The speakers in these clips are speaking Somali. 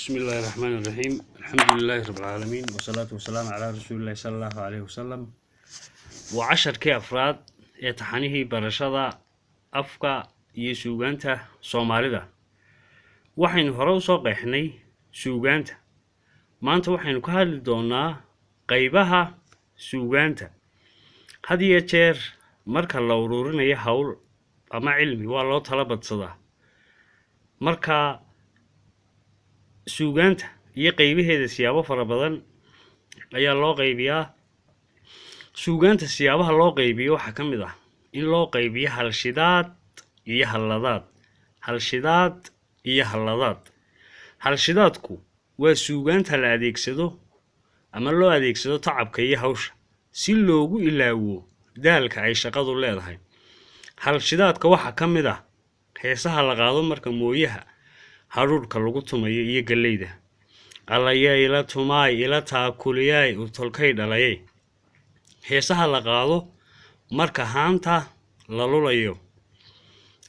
بسم الله الرحمن الرحيم. الحمد لله رب العالمين والصلاة والسلام على رسول الله صلى الله عليه وسلم. وعشر كأفراد يتحنيه برشادة أفكا يسوغانتا صوماليدا وحين هرو صقيحني سوغانتا maanta waxaynu ka hadli doonaa qaybaha suugaanta. had iyo jeer marka la ururinayo hawl ama cilmi waa loo tala badsadaa. marka suugaanta iyo qaybaheeda siyaabo fara badan ayaa loo qaybiyaa. suugaanta siyaabaha loo qaybiyo waxaa ka mid ah in loo qaybiyo halshidaad iyo halladaad. halshidaad iyo halladaad. halshidaadku waa suugaanta la adeegsado ama loo adeegsado tacabka iyo hawsha si loogu ilaawo daalka ay shaqadu leedahay. halshidaadka waxaa ka mid ah heesaha la qaado marka mooyaha haruurka lagu tumayo iyo galeyda. alaya ila tumaay ila taakuliyay u tolkay dhalayay. heesaha la qaado marka haanta la lulayo.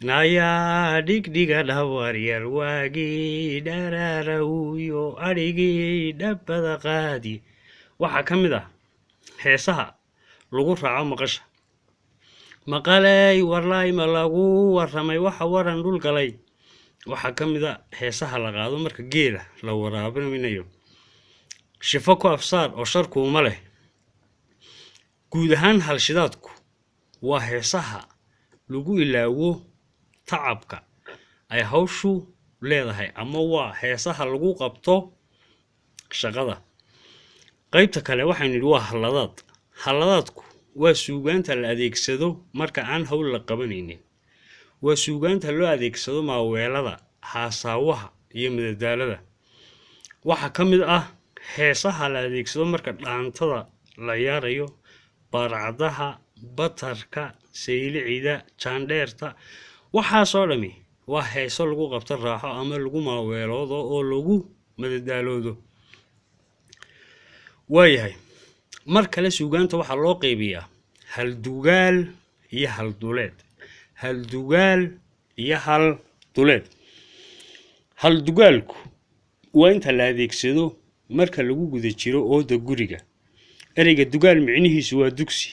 naya digdiga dhawar yar waagi dhararawiyo arigi dhabbada qaadi. waxaa ka mid ah heesaha lagu raaco maqasha. maqalay warlay ma lagu warramay waxa waran dhul galay. waxaa ka mid ah heesaha la qaado marka geela la waraabinayo. shifo ku afsaar oo sharku uma leh. guud ahaan halshidaadku waa heesaha lagu ilaawo tacabka ay hawshu leedahay ama waa heesaha lagu qabto shaqada. qaybta kale waxaynu nidhi waa halladaad. halladaadku waa suugaanta la adeegsado marka aan hawl la qabanaynin. waa suugaanta loo adeegsado maaweelada, haasaawaha iyo madadaalada. waxaa ka mid ah heesaha la adeegsado marka dhaantada la yaarayo, baarcadaha, batarka, saylicida, jaandheerta. waxaasoo dhami waa heeso lagu qabto raaxo ama lagu maaweeloodo oo lagu madadaaloodo. waayahay mar kale suugaanta waxaa loo qaybiyaa haldugaal iyo halduleed. haldugaal iyo halduleed. haldugaalku waa inta la adeegsado marka lagu guda jiro ooda guriga. ereyga dugaal micnihiisu waa dugsi.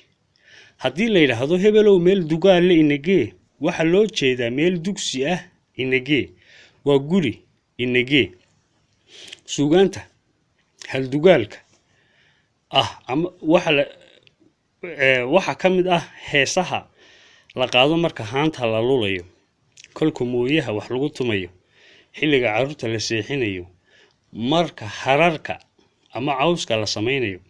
haddii la yidhaahdo hebelow meel dugaal le inagee waxaa loo jeedaa meel dugsi ah inagee, waa guri inagee. suugaanta haldugaalka ah ama waxaa ka mid ah heesaha la qaado marka haanta la lulayo, kolka mooyaha wax lagu tumayo, xilliga carruurta la seexinayo, marka hararka ama cawska la samaynayo,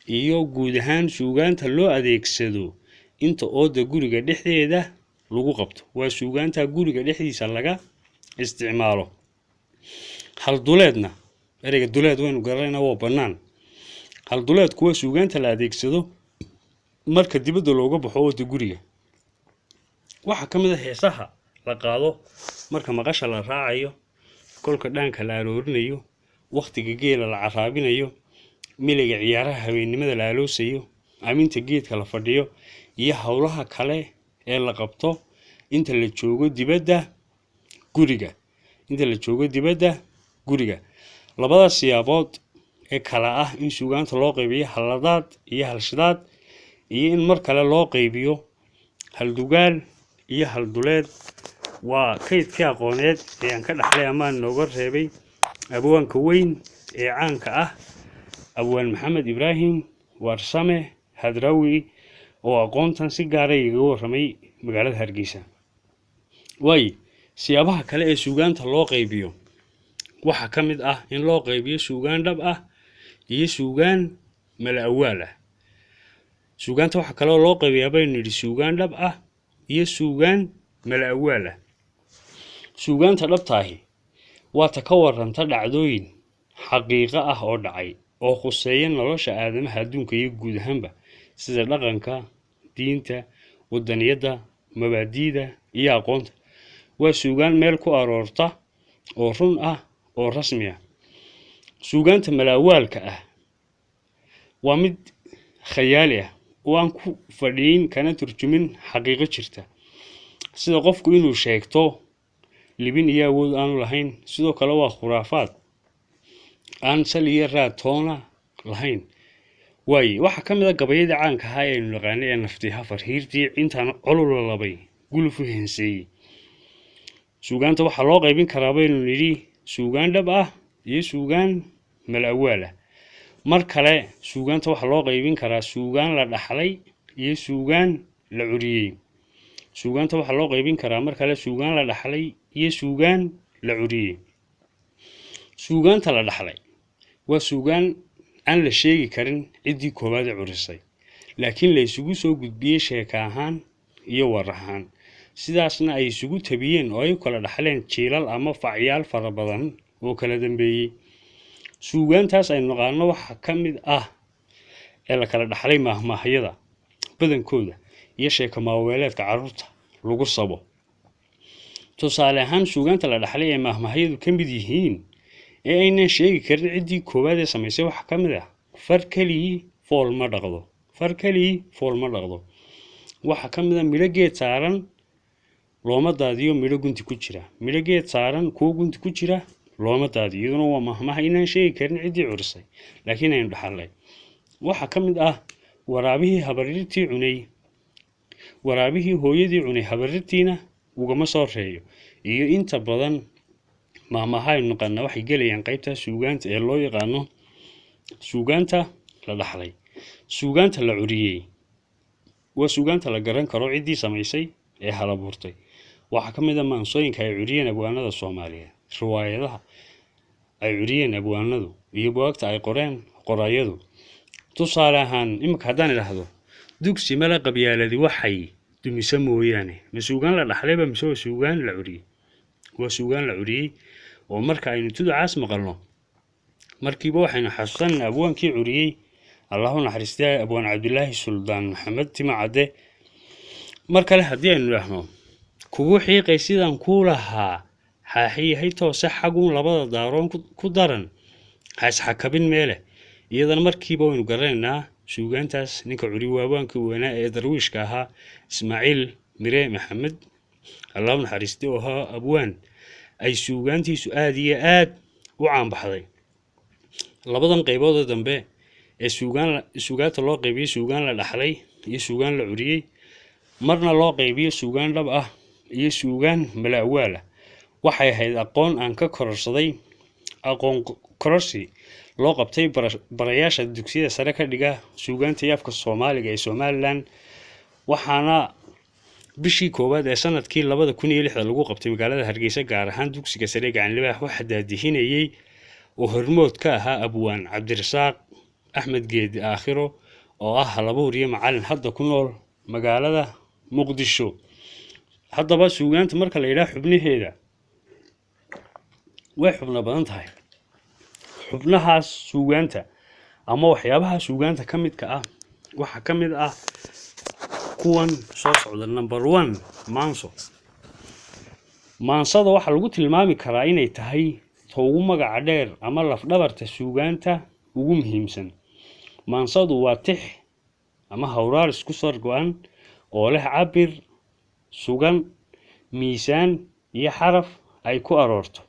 iyo guud ahaan suugaanta loo adeegsado inta ooda guriga dhexdeeda lagu qabto. waa suugaanta guriga dhexdiisa laga isticmaalo. halduleedna ereyga duleed waynu garanaynaa waa bannaan. halduleedku waa suugaanta la adeegsado marka dibadda looga baxo ooda guriga. waxaa ka mid ah heesaha la qaado marka maqasha la raacayo, kolka dhaanka la aroorinayo, waqtiga geela la caraabinayo, miliga ciyaaraha habeennimada la aloosayo, aminta geedka la fadhiyo iyo howlaha kale ee la qabto inta la joogo dibadda guriga. labada siyaabood ee kala ah in suugaanta loo qaybiyo halladaad iyo halshidaad iyo in mar kale loo qaybiyo haldugaal iyo halduleed waa kaydkii aqooneed ee aan ka dhaxlay ama nooga reebay abwaanka weyn ee caanka ah abwaan maxamed ibraahim warsame hadrawi oo aqoontan si gaar ah iga warramay magaalada Hargeysa. siyaabaha kale ee suugaanta loo qaybiyo waxaa ka mid ah in loo qaybiyo suugaan dhab ah iyo suugaan mala awaal ah. suugaanta waxaa kaloo loo qaybiyaa baynu nidhi suugaan dhab ah iyo suugaan mala awaal ah. suugaanta dhabtaahi waa ta ka warranta dhacdooyin xaqiiqo ah oo dhacay oo khuseeya nolosha aadamaha adduunka iyo guud ahaanba, sida dhaqanka, diinta, wadaniyadda, mabaadi'da iyo aqoonta. waa suugaan meel ku aroorta oo run ah oo rasmi ah. suugaanta malaawaalka ah waa mid khayaali ah oo aan ku fadhiin kana turjumin xaqiiqo jirta, sida qofku inuu sheegto libin iyo awood aanu lahayn. sidoo kale waa khuraafaad aan sal iyo raad toona lahayn. waaye waxa ka mid ah gabayadii caanka ahaa ee aynu naqaanay ee naftiha farhiirtii intaan colol labay guluf u henseeyey. suugaanta waxaa loo qaybin karaa baynu nidhi suugaan dhab ah iyo suugaan malawaal ah. mar kale suugaanta waxaa loo qaybin karaa suugaan la dhaxlay iyo suugaan la curiyey. suugaanta waxaa loo qaybin karaa mar kale suugaan la dhaxlay iyo suugaan la curiyey. suugaanta la dhaxlay waa suugaan aan la sheegi karin ciddii koowaad ee curisay, laakiin la isugu soo gudbiyey sheeko ahaan iyo war ahaan, sidaasna ay isugu tabiyeen oo ay kala dhaxleen jiilal ama facyaal fara badan oo kala dambeeyey. suugaantaas aynu naqaano waxa ka mid ah ee la kala dhaxlay maahmaahyada badankooda iyo sheeko maaweeleedka carruurta lagu sabo. tusaale ahaan suugaanta la dhaxlay ee maahmaahyadu ka mid yihiin ee aynan sheegi karin ciddii koowaad ee samaysay waxaa ka mid ah far keligii fool ma dhaqdo. far keligii fool ma dhaqdo waxaa ka mid ah midho geed saaran looma daadiyo midho gunti ku jira. midho geed saaran kuwo gunti ku jira looma daadiyo, iyaduna waa mahmaha inaan sheegi karin ciddii curisay laakiin aynu dhaxalnay. waxaa ka mid ah waraabihii habarirtii cunay, waraabihii hooyadii cunay habarirtiina ugama soo reeyo. iyo inta badan mahmaha aynu naqaana waxay gelayaan qaybta suugaanta ee loo yaqaano suugaanta la dhaxlay. suugaanta la curiyey waa suugaanta la garan karo ciddii samaysay ee halabuurtay. waxaa ka mid ah maansooyinka ay curiyeen abwaanada Soomaaliyeed, riwaayadaha ay curiyeen abwaanadu, iyo buugagta ay qoreen qorayadu. tusaale ahaan imika haddaan idhaahdo dugsi mala qabyaaladi waxay dumisa mooyaane, ma suugaan la dhaxlayba mise waa suugaan la curiyey? waa suugaan la curiyey. oo marka aynu tuducaas maqalno markiiba waxaynu xasuusanaynaa abwaankii curiyey allahu naxariistay abwaan cabdilaahi suldaan maxamed timacadde. mar kale haddii aynu idhaahno kugu xiiqay sidaan kuu lahaa xaaxiyahay toose xagun labada daaroon ku daran haysxakabin meele, iyadana markiiba waynu garanaynaa suugaantaas ninka curiye waa abwaankii weynaa ee darwiishka ahaa ismaaciil mire maxamed allahu naxariistay oo ahaa abwaan ay suugaantiisu aad iyo aad u caanbaxday. labadan qaybood oo dambe ee suugaanta loo qaybiyey suugaan la dhaxlay iyo suugaan la curiyey, marna loo qaybiyo suugaan dhab ah iyo suugaan malawaal ah, waxay ahayd aqoon aan ka kororsaday aqoon kororsi loo qabtay barayaasha dugsiyada sare ka dhiga suugaanta iyo afka Soomaaliga ee Somaliland. waxaana bishii koowaad ee sanadkii 2006 lagu qabtay magaalada Hargeysa, gaar ahaan dugsiga sare Gacanlibaax waxa daadihinayay oo hormood ka ahaa abwaan Cabdirasaaq Axmed Geedi Aakhiro oo ah halabuur iyo macallin hadda ku nool magaalada Muqdisho. haddaba suugaanta marka la yiraahdo xubnaheeda way xubno badan tahay. xubnahaas suugaanta ama waxyaabaha suugaanta ka midka ah waxa ka mid ah kuwan soo socda. number 1 maanso. maansada waxa lagu tilmaami karaa inay tahay ugu magaca dheer ama laf dhabarta suugaanta ugu muhiimsan. maansadu waa tix ama hawraar isku soo go'an oo leh cabir sugan, miisaan iyo xaraf ay ku aroorto.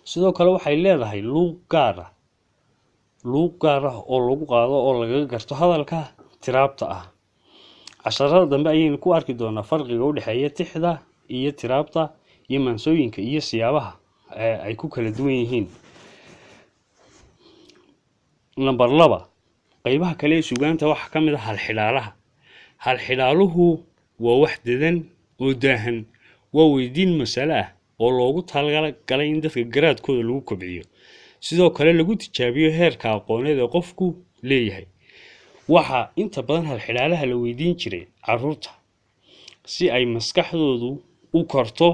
sidoo kale waxay leedahay luuq gaar ah oo lagu qaado oo laga garto hadalka tiraabta ah. casharada dambe ayaynu ku arki doonaa farqiga u dhexeeya tixda iyo tiraabta iyo maansooyinka iyo siyaabaha ay ku kala duwan yihiin. number 2 qaybaha kale ee suugaanta waxa ka mid ah halxidhaalaha. halxidhaaluhu waa wax dadan oo daahan, waa weydiin mas'ale ah oo loogu talagalay in dadka garaadkooda lagu kobciyo, sidoo kale lagu tijaabiyo heerka aqooneed ee qofku leeyahay. waxa inta badan halxidhaalaha la weydiin jiray carruurta si ay maskaxdoodu u korto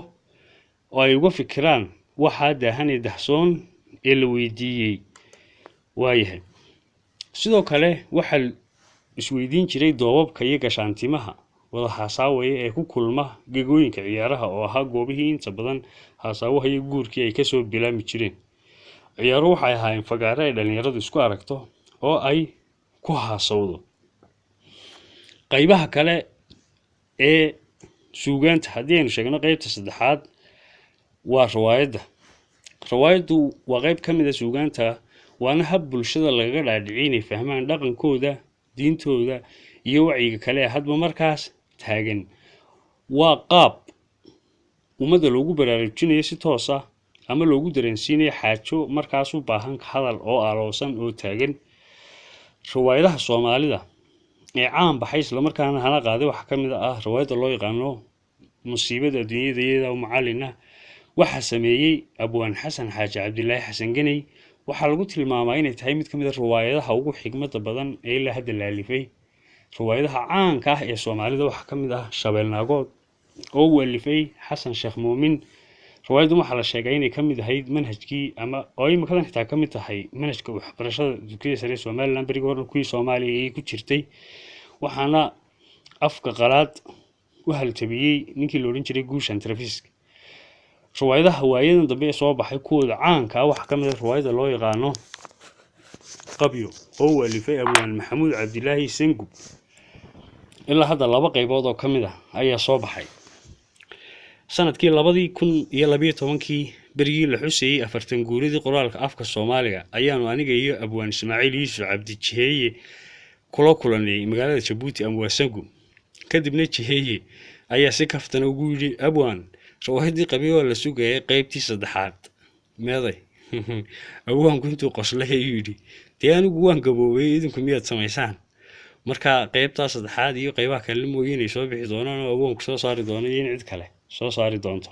oo ay uga fikiraan waxa daahan ee dahsoon ee la weydiiyey. waayahay sidoo kale waxa isweydiin jiray doobabka iyo gashaantimaha wada haasaawaya ee ku kulma gegooyinka ciyaaraha oo ahaa goobihii inta badan haasaawaha iyo guurkii ay kasoo bilaami jireen. ciyaaruhu waxay ahaayeen fagaare ay dhalinyaradu isku aragto oo ay ku haasawdo. qaybaha kale ee suugaanta haddii aynu sheegno qaybta 3aad waa riwaayadda. riwaayaddu waa qayb ka mid ah suugaanta waana hab bulshada lagaga dhaadhicin inay fahmaan dhaqankooda, diintooda iyo wacyiga kale ee hadba markaas taagan. waa qaab ummadda loogu baraarujinayo si toos ah ama loogu dareensiinayo xaajo markaas u baahan hadal oo aaloosan oo taagan. riwaayadaha Soomaalida ee caan baxay isla markaana hana qaaday waxa kamid ah riwaayada loo yaqaano musiibada adduunyada iyada oo macallina waxa sameeyay Abwaan Xasan Xaaji Cabdilaahi Xasan Ganay. waxaa lagu tilmaamay inay tahay mid kamid ah riwaayadaha ugu xigmada badan ee la hadda laalifay. riwaayadaha caanka ah ee Soomaalida waxa kamid ah Shabeelnaagood oo uu alifay Xasan Sheekh Muumin. riwaayadu waxaa la sheegay inay kamid ahayd manhajkii ama oo ay makadan xitaa kamid tahay manhajka waxbarashada dugsiga sare Soomaaliland bariga hore kuwii Soomaaliya ay ku jirtay. waxaana afka qalaad u haltabiyay ninkii la oran jiray Guushan Trafisk. riwaayadaha waayadan dambe soo baxay kuwooda caanka ah waxa kamid ah riwaayada loo yaqaano Qabyo oo uu alifay Abwaan Maxamuud Cabdilaahi Sengub. ilaa hadda laba qaybood oo kamid ah ayaa soo baxay. sanadkii 2012 berigii la xusayay 40 guuridii qoraalka afka Soomaaliga ayaanu aniga iyo Abwaan Ismaaciil Yuusuf Cabdi Jiheeye kula kulanay magaalada Jabuuti ama Sangu. kadibna Jiheeye ayaa si kaftan ugu yiri Abwaan riwaayadii Qabyo la sugayay qaybtii saddexaad meeday. Abwaan kuntu qoslay yiri anigu waan gaboobay idinku miyaad samaysaan. marka qaybta saddexaad iyo qaybaha kale mooyeen soo bixi doonaan oo Abwaan ku soo saari doono iyo cid kale soo saari doonto.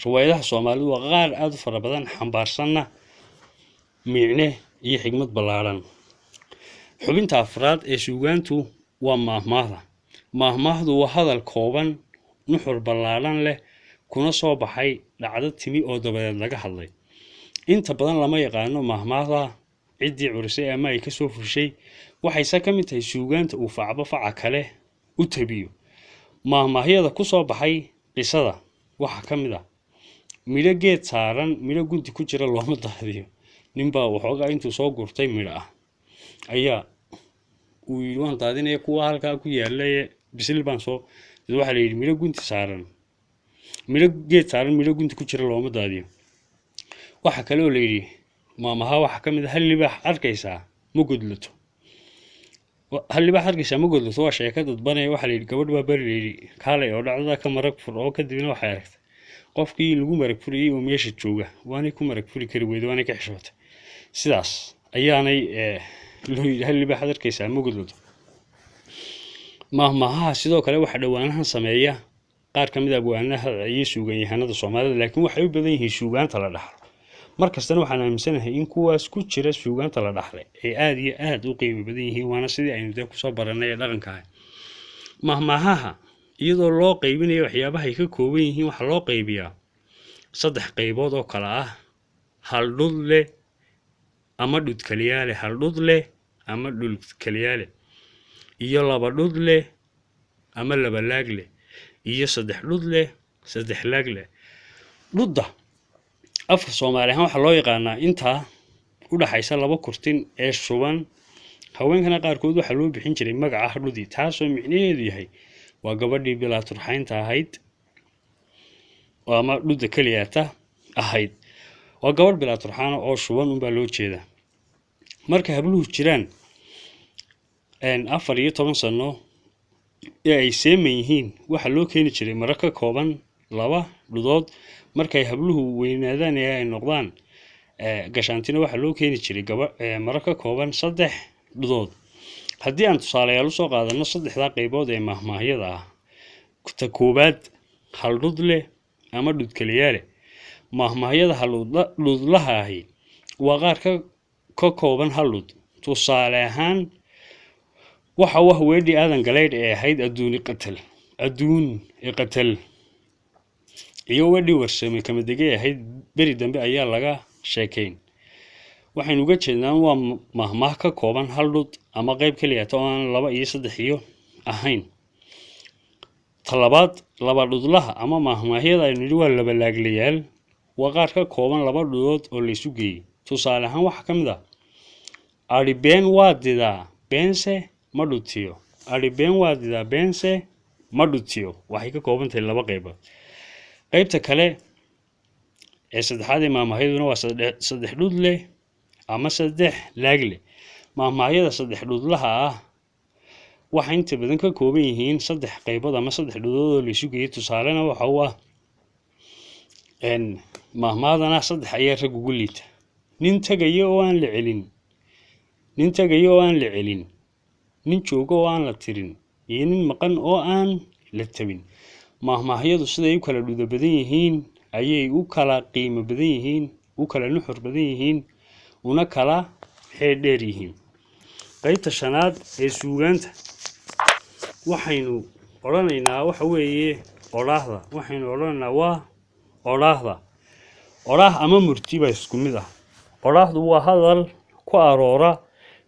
riwaayadaha Soomaalidu waa qaar aad u fara badan xambaarsanna micne iyo xigmad ballaaran. xubinta afraad ee suugaantu waa maahmaahda. maahmaahdu waa hadal kooban nuxur ballaaran leh kuna soo baxay dhacdo timi oo dabadeed laga hadlay. inta badan lama yaqaano maahmaahda ciddii curisay ama ay ka soo fushay. waxayse ka mid tahay suugaanta uu facba faca kale u tabiyo. maahmaahyada ku soo baxay qisada waxa kamid ah midho geed saaran midho gunti ku jira looma daadiyo. ninbaa waxoogaa intuu soo gurtay midho ah ayaa uu waan daadinaya kuwa halkaa ku yaalay bisil baan soo waxa la yiri midho gunti saaran midho geed saaran midho gunti ku jira looma daadiyo. waxa kale oo la yiri maamaha waxa kamid ah hal libaax arkaysaa ma gudlato. hal libaax arkaysaa ma gudlato waa sheekad dadbanay. waxa la yiri gabadh baa bari leeyay kaalay oo dhacdada ka marag fur oo kadibna waxa aragtay qofkii lagu marag furiyay oo meesha jooga waanay ku marag furi kari weedo waanay ka xishootay. sidaas ayaanay loo yiri hal libaax arkaysaa ma gudlato. maahmaaha sidoo kale waxa dhawaanahan sameeya qaar kamid ah abwaanaha iyo suugaanyahanada Soomaalida laakiin waxay u badan yihiin suugaanta la dhaxlo. markastana waxaan aaminsanahay in kuwaas ku jira suugaanta la dhaxlay ay aad iyo aad u qiimo badan yihiin waana sidii aynu ku soo baranay dhaqanka. maahmaaha iyadoo loo qaybinayo waxyaabaha ay ka kooban yihiin waxa loo qaybiyaa 3 qaybood oo kala ah hal dhul leh ama dhud kaliyaale. hal dhud leh ama dhul kaliyaale iyo laba dhud leh ama laba laag leh iyo 3 dhud leh 3 laag leh. dhudda afka Soomaali ahaan waxa loo yaqaanaa inta u dhaxaysa laba kurtin ee shuban. haweenkana qaarkood waxa loo bixin jiray magaca dhudi taasoo micnaheedu yahay waa gabadhii bilaa turxaynta ahayd ama dhudda kaliyaata ahayd. waa gabadh bilaa turxaan oo shuban baa loo jeedaa. marka habluhu jiraan 14 sano ee ay seeman yihiin waxa loo keeni jiray marka kooban 2 dhudood. markay habluhu weynaadaan ee ay noqdaan gashaantina waxa loo keeni jiray marka kooban 3 dhudood. haddii aan tusaalayaal u soo qaadano 3da qaybood ee maahmaahyada ah ta koobaad hal dhud leh ama dhud kaliyaale. maahmaahyada hal dhudlaha ahi waa qaar ka kooban hal dhud. tusaale ahaan waxa weedii aadan galeyd ee ahayd adduun qatal iyo weedii warsamay kama degay ahayd beri dambe ayaa laga sheekayn. waxaynu uga jeednaa waa maahmaah ka kooban hal dhud ama qayb kaliya oo aan 2 iyo 3 iyo ahayn. talabaad laba dhudlaha ama maahmaahyada aynu yiri waa laba laaglayaal waa qaar ka kooban 2 dhudood oo la isu geeyay. tusaale ahaan waxa kamid ah ari been waadida bense ma dhutiyo. ari been waadida bense ma dhutiyo waxay ka kooban tahay 2 qaybood. qaybta kale ee saddexaad ee maahmaahyaduna waa 3 dhud leh ama saddex laagle. Maahmaahyada saddex dhudlaha ah waxay inta badan ka kooban yihiin saddex qaybood ama saddex dhudood oo la isu geeyay. Tusaalena waxa uu ah maahmaadana saddex ayaa rag ugu liita. nin tagayo oo aan la celin nin joogo oo aan la tirin iyo nin maqan oo aan la tabin. Maahmaahyadu siday u kala dhudo badan yihiin ayay u kala qiimo badan yihiin, u kala nuxur badan yihiin, una kala xeedheer yihiin. qaybta shanaad ee suugaanta waxaynu odhanaynaa waxa weeye odhaahda. waxaynu odhanaynaa waa odhaahda. odhaah ama murti baa isku mid ah. odhaahdu waa hadal ku aroora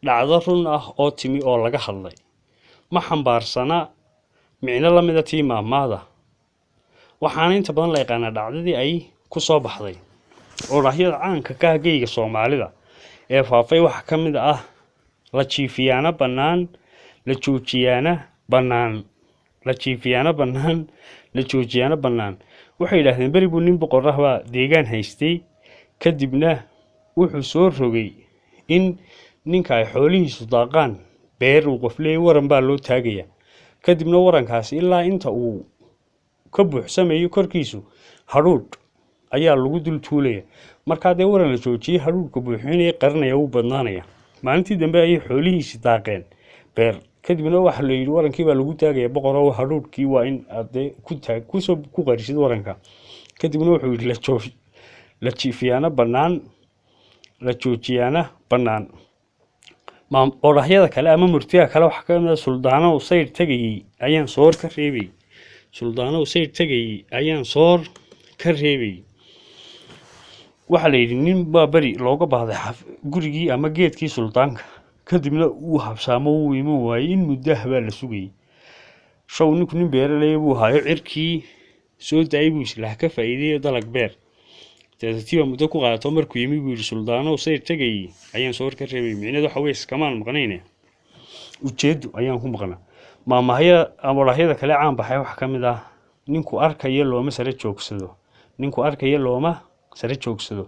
dhacdo run ah oo timi oo laga hadlay, ma xambaarsana micno la mid ah tii maahmaahda, waxaana inta badan la yaqaanaa dhacdadii ay ku soo baxday. odhaahyada caanka ka ah geyga Soomaalida ee faafay waxaa ka mid ah la jiifiyaana bannaan, la joojiyaana bannaan, la jiifiyaana bannaan, la joojiyaana bannaan. waxay yidhaahdeen beri buu nin boqor ah baa deegaan haystay, kadibna wuxuu soo rogay in ninka ay xoolihiisu daaqaan beer uu qof leeyahay waran baa loo taagaya, kadibna warankaasi ilaa inta uu ka buuxsamayo korkiisu hadhuudh ayaa lagu dul tuulaya. markaa dee waran la joojiyey hadhuudhka buuxinaya qarinaya wuu badnaanaya. maalintii dambe ayay xoolihiisi daaqeen beer, kadibna waxa la yidhi warankii baa lagu taagaya boqoroo hadhuudhkii waa in aad ku qarisid waranka. kadibna wuxuu yidhi la jiifiyaana bannaan, la joojiyaana bannaan. odhaahyada kale ama murtiga kale waxaa ka mid ah suldaanow sayr tagayey ayaan soor ka reebay. suldaanow sayr tagayey ayaan soor ka reebay. waxaa la yidhi nin baa beri looga baahday gurigii ama geedkii suldaanka, kadibna uu habsaamo wuu iman waayey. in muddah baa la sugayey. show ninku nin beeraley buu haayo, cirkii soo daayay buu islaah ka faa'iideeyo dalag beer. dadatiiba muddo ku qaadato markuu yimi buu yidhi suldaanow sayr tagayey ayaan soor ka reebay. micneedu waxa weeye iskamaan maqnayne ujeeddu ayaan ku maqnaa. maahmaahyada ama odhaahyada kale caan baxay waxaa ka mid ah ninku arkaya looma sare joogsado. ninku arkaya looma sare joogsado.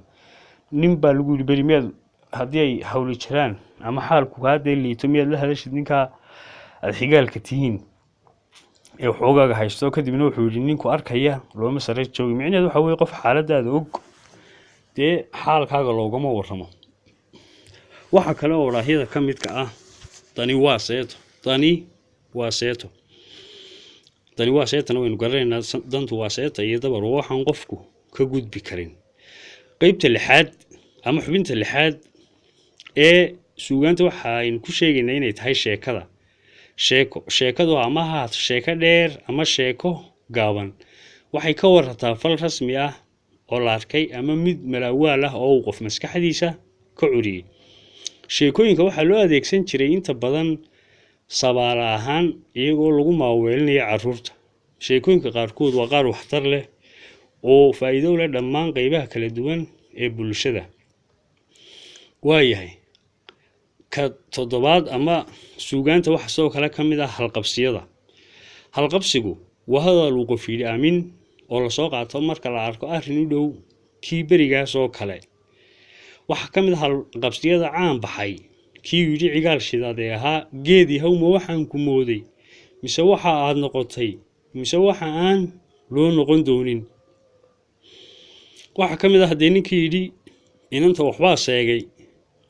nin baa lagu yidhi beri miyaad haddii ay hawli jiraan ama xaalku kaa dee liito miyaad la hadashid ninkaa aad xigaalka tihiin ee xoogaaga haysto. kadibna wuxuu yidhi ninku arkaya looma sare joogi. micneheedu waxa weeye qof xaaladaada og dee xaalkaaga loogama warramo. waxaa kale oo odhaahyada ka midka ah tani waa seeto. tani waa seeto. tani waa seetana waynu garanaynaa. dantu waa seeta iyo dabar waa waxaan qofku ka gudbi karin. qaybta lixaad ama xubinta lixaad ee suugaanta waxaynu ku sheegaynaa inay tahay sheekada. sheekadu ama ahaato sheeko dheer ama sheeko gaaban, waxay ka warataa fal rasmi ah oo la arkay ama mid malaawaal ah oo uu qof maskaxdiisa ka curiyey. sheekooyinka waxaa loo adeegsan jiray inta badan sabaala ahaan iyagoo lagu maaweelinayo carruurta. sheekooyinka qaarkood waa qaar waxtar leh oo faa'iido u leh dhammaan qaybaha kala duwan ee bulshada. waayahay ka toddobaad ama suugaanta waxaa sidoo kale ka mid ah halqabsiyada. halqabsigu waa hadal uu qof yidhi aamin oo lasoo qaato marka la arko arrin u dhow kii berigaas oo kale. waxaa ka mid ah halqabsiyada caan baxay kii yidhi cigaal shidaadee ahaa geedii hawma waxaan ku mooday mise waxa aad noqotay mise waxa aan loo noqon doonin. waxaa ka mid ah haddee ninkii yidhi inanta waxbaa sheegay,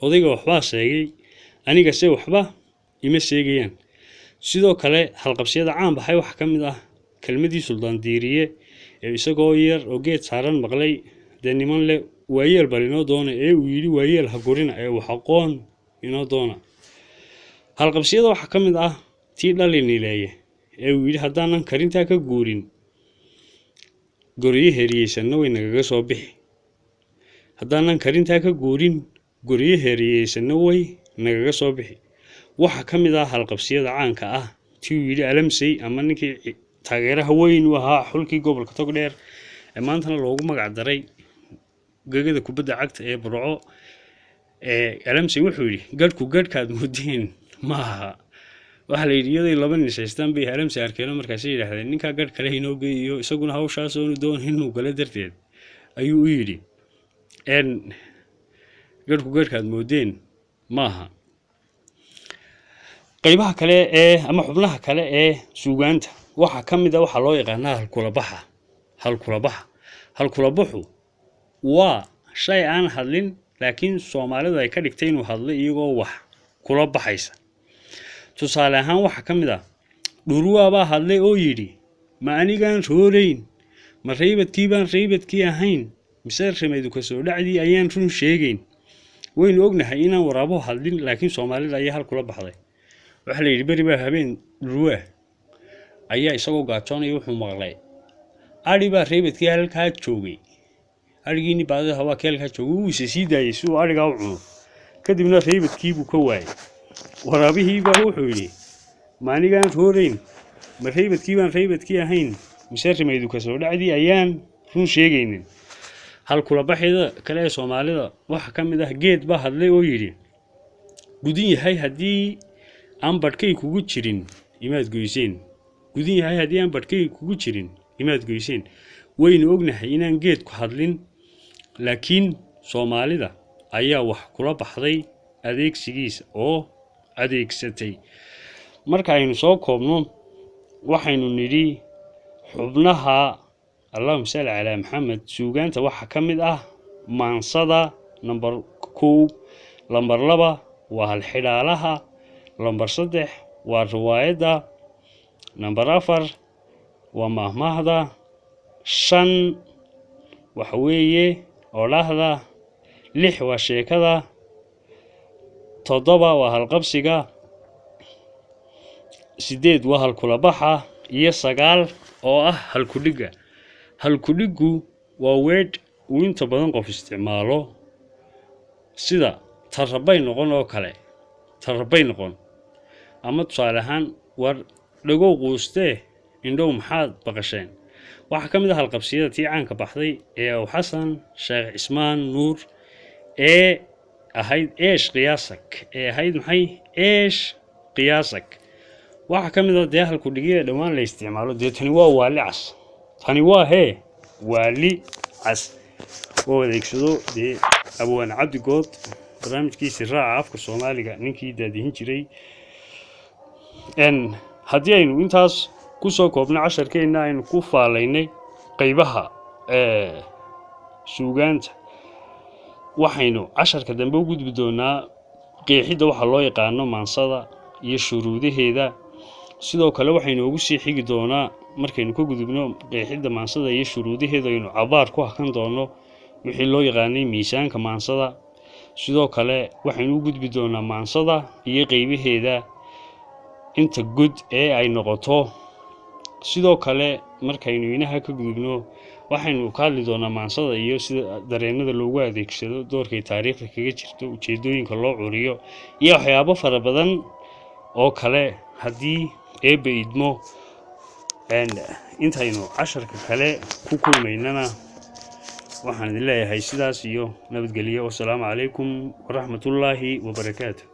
odayga waxbaa sheegay, aniga se waxba ima sheegayaan. sidoo kale halqabsiyada caan baxay waxaa ka mid ah kelmadii suldaan diiriye ee isagoo yar oo geed saaran maqlay dee niman leh waayeel bal inoo doona ee uu yidhi waayeel ha gorina ee wax aqoon inoo doona. halqabsiyada waxaa ka mid ah tii dhalinileeye ee uu yidhi haddaanan karintaa ka guurin goriyo heriyeysanna way nagaga soo bixi. haddaanan karintaa ka guurin goriyo heriyeysanna way nagaga soo bixi. waxaa ka mid ah halqabsiyada caanka ah tii uu yidhi alamsey ama ninkii taageeraha weyn u ahaa xulkii gobolka togdheer ee maantana loogu magac daray gegada kubadda cagta ee burco. alamsey wuxuu yidhi gadhku gadhkaad moodeen ma aha. waxaa la yidhi iyaday laba nin haystaan bay alamsey arkeeno markaasay yidhaahdeen ninkaa gadh kale inoo geeyo isaguna hawshaas oonu doon inuu gala darteed ayuu u yidhi garhku garhkaad moodeen maaha. qaybaha kale ee ama xubnaha kale ee suugaanta waxa ka mid ah waxa loo yaqaanaa halkulabaxu waa shay aan hadlin laakiin Soomaalidu ay ka dhigtay inuu hadlo iyagoo wax kula baxaysa. tusaale ahaan waxa ka mid ah dhuruwa baa hadlay oo yidhi ma anigaan roorayn ma reebadkii baan reebadkii ahayn mise reemaydu ka soo dhacdii ayaan run sheegayn. waynu ognahay inaan waraabo hadlin laakiin Soomaalida ayaa hal kula baxday. waxa la yidhi bari baa habeen dhuruwa ayaa isagoo gaajoonaya wuxuu maqlay ari baa reebadkii halkaa joogay. arigiini baadada hawaa keelka joogay uu sii daayay si uu ariga u cuno kadibna reebadkii buu ka waayay. waraabihii baa wuxuu yidhi ma anigaan roorayn ma reebadkii baan reebadkii ahayn mise reemaydu ka soo dhacdii ayaan run sheegaynin. hal kula baxida kale ee Soomaalida waxa ka mid ah geed baa hadlay oo yidhi gudin yahay haddii aan badhkay kugu jirin imaad goyseen. gudin yahay haddii aan badhkay kugu jirin imaad goyseen. waynu ognahay inaan geedku hadlin laakiin Soomaalida ayaa wax kula baxday adeegsigiisa oo adeegsatay. marka aynu soo koobno waxaynu nidhi xubnaha Allahumma salli ala Muhammad suugaanta waxa ka mid ah maansada number 1, number 2 waa hal xidhaalaha, number 3 waa riwaayada, number 4 waa mahmaahda, 5 waxa weeye oolahda, 6 waa sheekada, 7 waa halqabsiga, 8 waa halkulabaxa iyo 9 oo ah halkudhiga. halkudhigu waa word uu inta badan qof isticmaalo sida tarabay noqon oo kale ama tusaale ahaan war dhagow quustee indhow maxaad baqasheen. waxa ka mid ah halqabsiyada tii caanka baxday ee Aw Xasan Sheekh Cismaan Nuur ee ahayd eesh qiyaasak. waxa ka mid ah dee halkudhigida dhawaan la isticmaalo dee tani waa waali cas. tani waa waali cas oo adeegsado dee Abwaan Cabdi Good barnaamijkiisa raaca afka Soomaaliga ninkii daadihin jiray. haddii aynu intaas ku soo koobno casharkeena aynu ku faalaynay qaybaha suugaanta waxaynu casharka dambe u gudbi doonaa qeexida waxa loo yaqaano maansada iyo shuruudaheeda. sidoo kale waxaynu ugu sii xigi doonaa markaynu ka gudubno qeexida maansada iyo shuruudaheeda aynu cabaar ku hakan doono wixii loo yaqaanay miisaanka maansada. sidoo kale waxaynu u gudbi doonaa maansada iyo qaybaheeda inta gud ee ay noqoto. sidoo kale markaynu inaha ka gudubno waxaynu ka hadli doonaa maansada iyo sida dareenada loogu adeegsado, doorkay taariikhda kaga jirto, ujeedooyinka loo curiyo iyo waxyaabo fara badan oo kale haddii eebbe idmo. intaynu casharka kale ku kulmaynana waxaan idin leeyahay sidaas iyo nabadgelyo. wassalaamu calaykum waraxmatullaahi wabarakaatuh.